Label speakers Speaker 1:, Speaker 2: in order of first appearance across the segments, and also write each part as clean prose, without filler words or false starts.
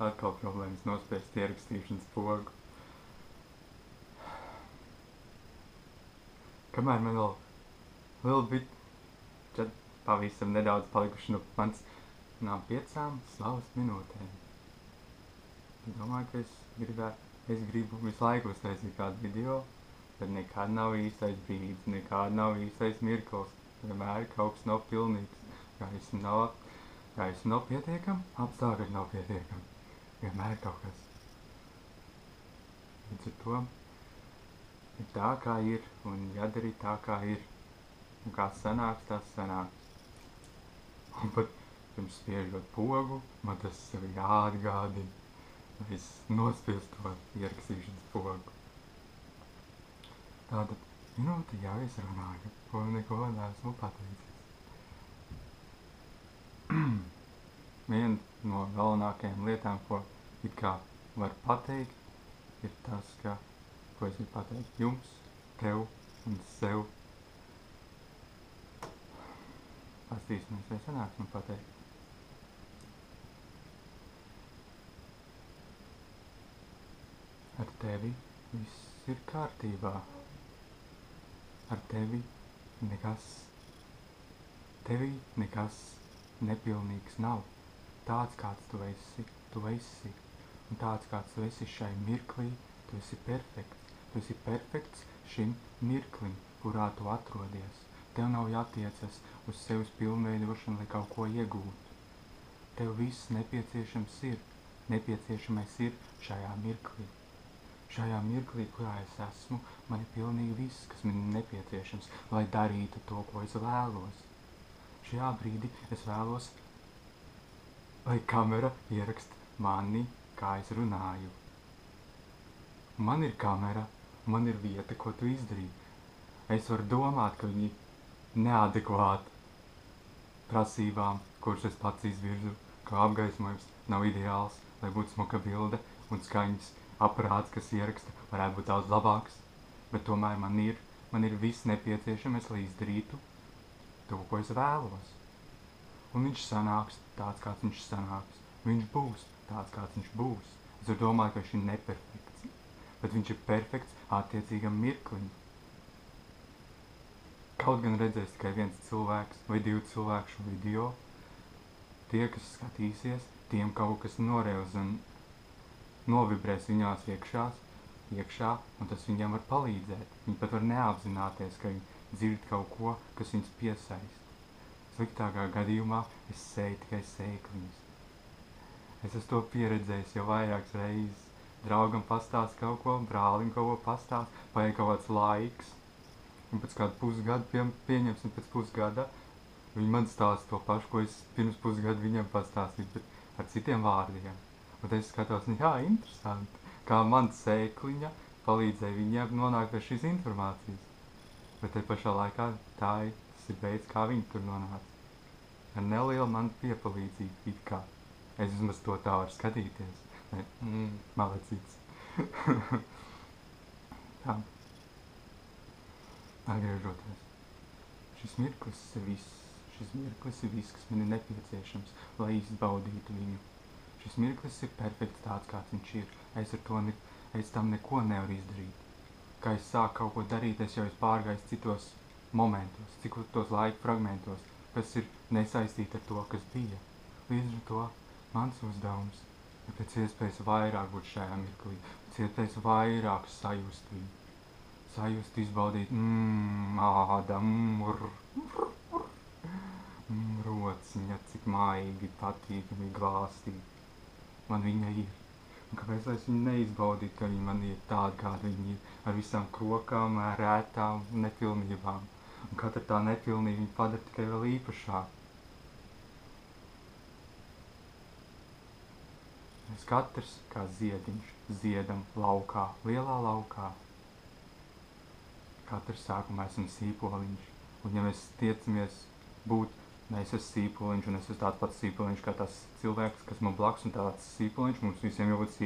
Speaker 1: Atkal problēmas nospiest ierakstīšanas pogu. Kamēr man vēl liela bit, tad pavisam nedaudz palikuši no mans 5 slavas minūtēm. Domāju, ka es gribu visu laiku uztaisīt kādu video, bet nekad nav īstais brīdis, nekad nav īstais mirklis, vienmēr kaut kas nav pilnīgs, gaisma nav pietiekama, apstākļi nav pietiekami, vienmēr kaut kas. Līdz ar to ir tā, kā ir, un jādara tā, kā ir, un kā sanāks, tas sanāks. Un pat pirms spiežot pogu, man tas sev jāatgādina, lai es nospiestu to ierakstīšanas pogu. Tātad minūte jau es runāju, ko neko neesmu pateicis. Viena no galvenākajām lietām, ko it kā var pateikt, ir tas, ko es gribu pateikt jums, tev un sev. Pastīsimies, vai sanāks man pateikt. Ar tevi viss ir kārtībā. Ar tevi nekas nepilnīgs nav. Tāds, kāds tu esi. Un tāds, kāds tu esi šai mirklī, tu esi perfekts. Tu esi perfekts šim mirklim, kurā tu atrodies. Tev nav jātiecas uz sevis pilnveidošanu, lai kaut ko iegūtu. Tev viss nepieciešamais ir šajā mirklī. Šajā mirklī, kurā es esmu, man ir pilnīgi viss, kas man ir nepieciešams, lai darītu to, ko es vēlos. Šajā brīdī es vēlos, lai kamera ieraksta mani, kā es runāju. Man ir kamera, man ir vieta, ko tu izdarīji. Es varu domāt, ka viņi neadekvāti prasībām, kuras es pats izvirzu, ka apgaismojums nav ideāls, lai būtu smuka bilde un skaņas aparāts, kas ieraksta, varētu būt daudz labāks, bet tomēr man ir viss nepieciešamais, lai izdarītu to, ko es vēlos. Un viņš sanāks tāds, kāds viņš sanāks. Viņš būs tāds, kāds viņš būs. Es varu domāt, ka viņš ir neperfekts, bet viņš ir perfekts attiecīgam mirklim. Kaut gan redzēs tikai viens cilvēks vai 2 cilvēku šo video, tie, kas skatīsies, tiem kaut kas noreuz un novibrēs viņās iekšā, un tas viņiem var palīdzēt. Viņi pat var neapzināties, ka viņi dzird kaut ko, kas viņus piesaist. Sliktākā gadījumā es sēju tikai sēkliņas. Es esmu to pieredzējis jau vairākas reizes. Draugam pastāst kaut ko, brālim kaut ko pastāst, paiet kaut kāds laiks. Un pēc kādu pusgadu, pieņemsim pēc pusgada, viņi man stāsta to pašu, ko es pirms pusgada viņiem pastāstīju, bet ar citiem vārdiem. Un es skatos, interesanti, kā man sēkliņa palīdzēja viņiem nonākt pie šīs informācijas. Bet te pašā laikā tas ir veids, kā viņi tur nonāca. Ar nelielu man piepalīdzību, it kā. Es vismaz to tā varu skatīties. Malecīts. Tā. Atgriežoties. Šis mirklis ir viss, kas man ir nepieciešams, lai izbaudītu viņu. Šis mirklis ir perfekts tāds, kāds viņš ir. Es tam neko nevaru izdarīt. Kā es sāku kaut ko darīt, es jau esmu pārgājis citos momentos, citos laika fragmentos, kas ir nesaistīti ar to, kas bija. Līdz ar to mans uzdevums ir pēc iespējas vairāk būt šajā mirklī, pēc iespējas vairāk sajust viņu. Sajust, izbaudīt, āda, rociņa, cik maigi, patīkami, glāstīt. Man viņa ir. Un kāpēc es viņu neizbaudītu, ka viņa man ir tāda, kāda viņa ir, ar visām krokām, rētām, nepilnībām. Un katra tā nepilnība viņa padara tikai vēl īpašāk. Mēs katrs kā ziediņš ziedam laukā, lielā laukā. Katrs sākumā esam sīpoliņš. Un ja mēs tiecamies būt, es esmu sīpoliņš un es esmu tāds pats sīpoliņš kā tas cilvēks, kas man blakus un tāds sīpoliņš, mums visiem jau būt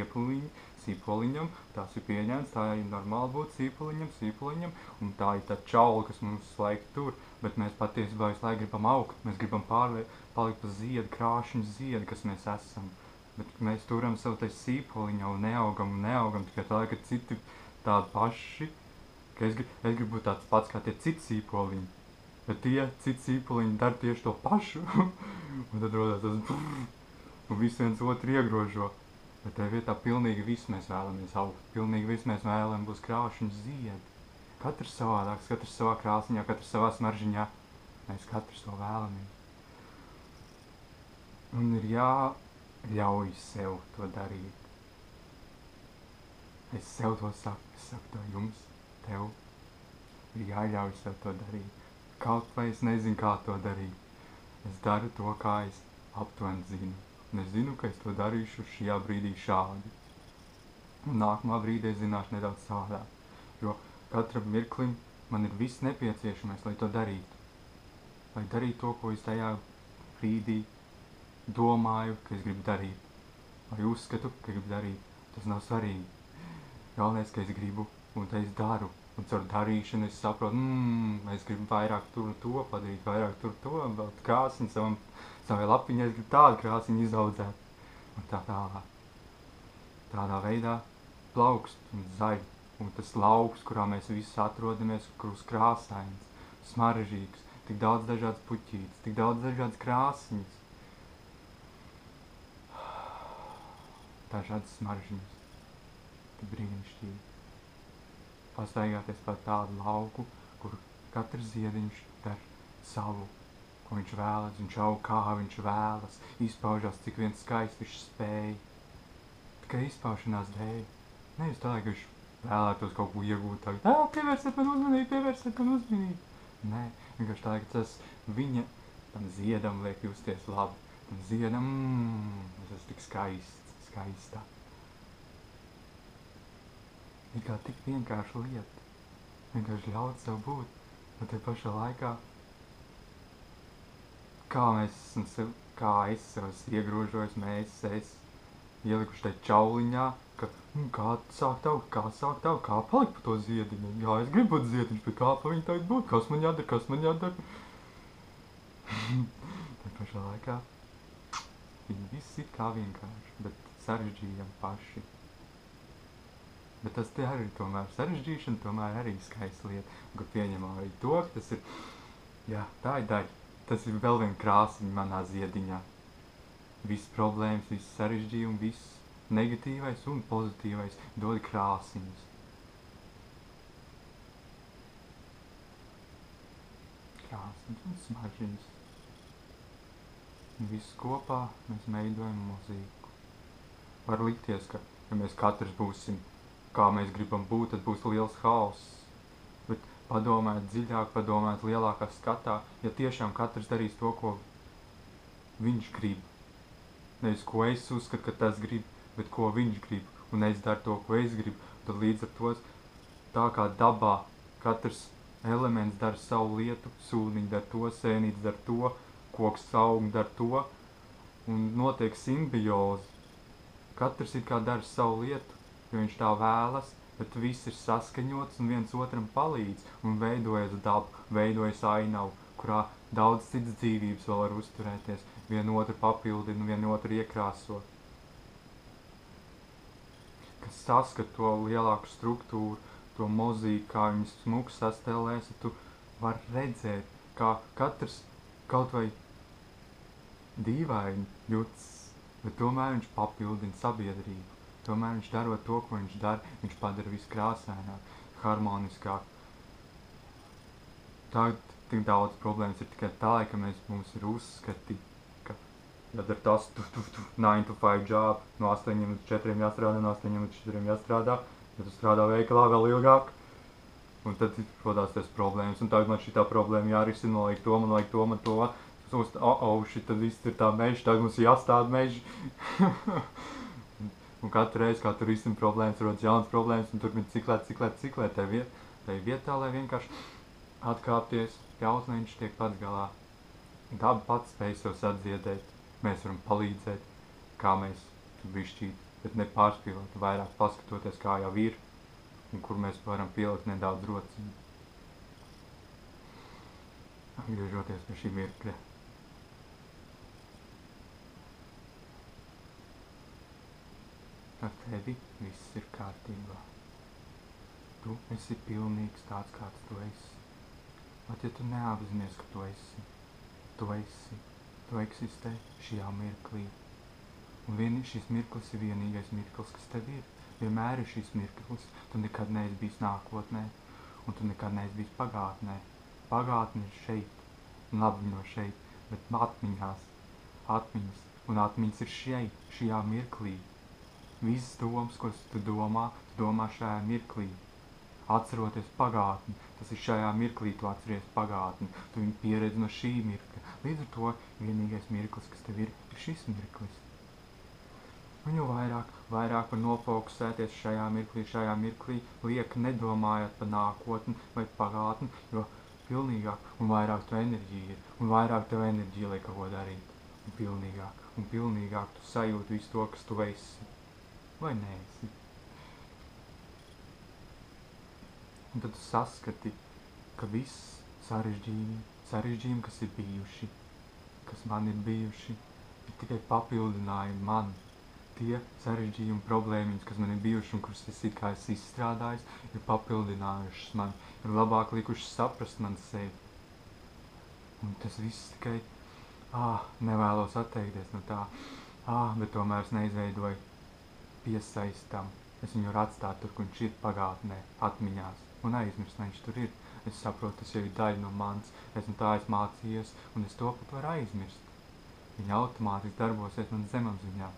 Speaker 1: sīpoliņam, tās ir pieņemts, tā ir normāli būt sīpoliņam, un tā ir tā čaula, kas mums laik tur, bet mēs patiesībā visu laiku gribam augt, mēs gribam palikt pa ziedu, krāšņu ziedu, kas mēs esam. Bet mēs turam savu tai sīpoliņu un neaugam tikai tā, ka citi tādi paši, ka es gribu būt tāds pats kā tie citi sīpoliņi. Bet tie citi sīpoliņi dara tieši to pašu. Un tad rodās tas un visi viens otru iegrožo. Bet tajā vietā pilnīgi visu mēs vēlamies augt. Pilnīgi visu mēs vēlamies būs krāšņi ziedi. Katrs savādāks, katrs savā krāsniņā, katrs savā smaržiņā. Mēs katrs to vēlamies. Un ir jāļauj sev to darīt. Es sev to saku, es saku to jums, tev. Ir jāļauj sev to darīt. Kaut vai es nezinu, kā to darīt. Es daru to, kā es aptuveni zinu. Un es zinu, ka es to darīšu šajā brīdī šādi. Un nākamā brīdī es zināšu nedaudz savādāk. Jo katram mirklim man ir viss nepieciešamais, lai to darītu. Lai darītu to, ko es tajā brīdī domāju, ka es gribu darīt. Vai uzskatu, ka gribu darīt. Tas nav svarīgi. Galvenais, ka es gribu un tā es daru. Un caur darīšanu es saprotu, es gribu vairāk tur to padarīt, vairāk tur to, vēl krāsiņu savai lapiņai, es gribu tādu krāsiņu izaudzēt. Un tā tālāk. Tādā veidā plaukst un zaļ. Un tas lauks, kurā mēs visi atrodamies, kurus krāsains, smaržīgs, tik daudz dažādas puķītes, tik daudz dažādas krāsiņas. Dažādas smaržņas. Tik brīnišķīgi. Pastaigāties pa tādu lauku, kur katrs ziediņš dar savu, ko viņš vēlas, viņš aug kā viņš vēlas, izpaužās, cik viens skaisti viņš spēj. Tikai izpaušanās dēļ. Nevis tā, ka viņš vēlētos kaut ko iegūt tagad, pievērsiet man uzmanību. Nē, vienkārši tā, ka tas viņa tam ziedam liek justies labi. Tam ziedam, tas ir tik skaista. Ir kā tik vienkārša lieta. Vienkārši ļaut sev būt. Un te pašā laikā, kā es sev iegrožojos, es ielikuši tai čauliņā, ka kā sākt augt, kā palikt pa to ziediņu. Jā, es gribu būt ziediņš, bet kā pa viņu tagad būt? Kas man jādara? Te pašā laikā, viņi visi ir kā vienkārši, bet sarežģījam paši. Bet tas te arī tomēr sarežģīšana, tomēr arī skaista lieta. Un, ka pieņemam arī to, ka tas ir, jā, tā ir daļa. Tas ir vēl viena krāsiņa manā ziediņā. Viss problēmas, viss sarežģījumi, viss negatīvais un pozitīvais dod krāsiņas. Krāsiņas un smaržņas. Un viss kopā mēs veidojam mozaīku. Var likties, ka, ja mēs katrs būsim kā mēs gribam būt, tad būs liels haoss. Bet padomāt dziļāk, padomāt lielākā skatā, ja tiešām katrs darīs to, ko viņš grib. Nevis, ko es uzskatu, ka tas grib, bet ko viņš grib. Un es daru to, ko es gribu. Tad līdz ar to, tā kā dabā, katrs elements dara savu lietu, sūniņi dara to, sēnīts dara to, koks aug dara to, un notiek simbioze. Katrs ir kā dara savu lietu, jo viņš tā vēlas, bet viss ir saskaņots un viens otram palīdz un veidojas daba, veidojas ainavu, kurā daudz citas dzīvības vēl var uzturēties, vienu otru papildina, vienu otru iekrāso. Kas saskat to lielāku struktūru, to mozaīku, kā viņas smuki sastēlēs, tu var redzēt, kā katrs kaut vai dīvaini jūtas, bet tomēr viņš papildina sabiedrību. Tomēr viņš darot to, ko viņš dara, viņš padara visu krāsaināk, harmoniskāk. Tagad tik daudz problēmas ir tikai tā, ka mums ir uzskati, ka jādara tas 9 to 5 job, no 8 līdz 4 jāstrādā, no 8 līdz 4 jāstrādā, ja tu strādā veikalā vēl ilgāk. Un tad rodās tas problēmas, un tagad man šitā problēma jārisina, man vajag to. Šitā viss ir tā meža, tagad mums jāstāda meži. Un katru reizi, kā tur risina problēmas, rodas jaunas problēmas, un turpin ciklēt. Tai vietā, lai vienkārši atkāpties, ļaut, lai viņš tiek pats galā. Daba pats spēj sev sadziedēt, mēs varam palīdzēt, kā mēs bišķīt, bet nepārspīlēt, vairāk paskatoties, kā jau ir, un kur mēs varam pielikt nedaudz rociņu. Atgriežoties pie šī mirkļa. ar tevi viss ir kārtībā. Tu esi pilnīgs tāds, kāds tu esi. Pat ja tu neapzinies, ka tu eksistē šajā mirklī. Un šis mirklis ir vienīgais mirklis, kas tev ir. Vienmēr ir šis mirklis. Tu nekad neesi bijis nākotnē, un tu nekad neesi bijis pagātnē. Pagātne ir šeit, un labi no šeit, bet atmiņas, un atmiņas ir šeit, šajā mirklī. Visas domas, ko tu domā šajā mirklī. Atceroties pagātni, tas ir šajā mirklī, tu atceries pagātni, tu viņu pieredzi no šī mirkļa. Līdz ar to vienīgais mirklis, kas tev ir šis mirklis. Un jo vairāk var nofokusēties šajā mirklī, liek nedomājot par nākotni vai pagātni, jo pilnīgāk un vairāk tu enerģija ir, un vairāk tev enerģija liek kaut ko darīt, un pilnīgāk tu sajūti visu to, kas tu esi, vai neesi. Un tad tu saskati, ka viss sarežģījumi, kas ir bijuši, kas man ir bijuši, ir tikai papildinājumi man. Tie sarežģījumi problēmiņas, kas man ir bijuši un kuras es esmu izstrādājis, ir papildinājušas man, ir labāk likušas saprast man sevi. Un tas viss tikai, nevēlos atteikties no tā, bet tomēr es neizveidoju piesaistam. Es viņu varu atstāt tur, kur viņš ir pagātnē, atmiņās, un aizmirst, viņš tur ir. Es saprotu, tas jau ir daļa no manis, esmu tā mācījies, un es to pat varu aizmirst. Viņa automātiski darbosies man zemapziņā.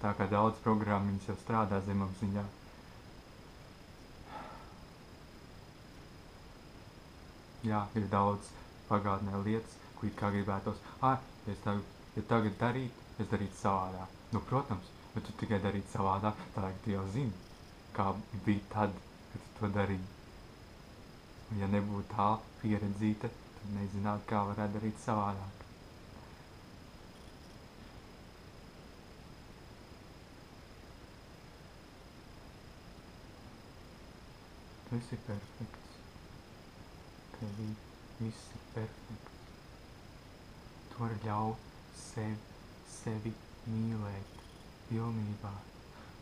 Speaker 1: Tā kā daudz programmiņas jau strādā zemapziņā. Jā, ir daudz pagātnē lietas, ko it kā gribētos, ja tagad darītu savādāk. Nu, protams, bet tu tikai darītu savādāk, tā tu jau zini, kā bija tad, kad tu to darīji. Un ja nebūtu tā pieredzīta, tad nezinātu, kā varētu darīt savādāk. Tu esi perfekts. Tevī viss ir perfekts. Tu vari ļaut sevi mīlēt pilnībā,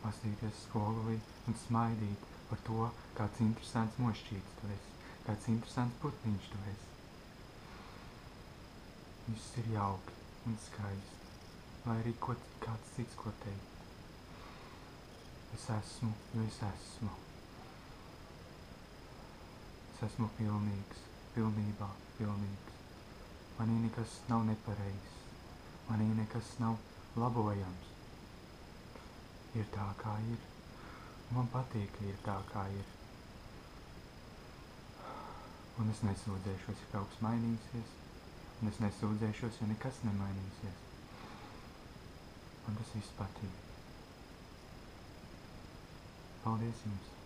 Speaker 1: paskatīties spogulī un smaidīt par to, kāds interesants mošķīts tu esi, kāds interesants putniņš tu esi. Viss ir jauki un skaisti, lai arī kāds cits ko teikt. Es esmu, jo es esmu. Es esmu pilnībā pilnīgs. Manī nekas nav nepareizs, manī nekas nav labojams. Ir tā, kā ir, un man patīk, ka ir tā, kā ir. Un es nesūdzēšos, ja kaut kas mainīsies, un es nesūdzēšos, ja nekas nemainīsies. Man tas viss patīk. Paldies jums!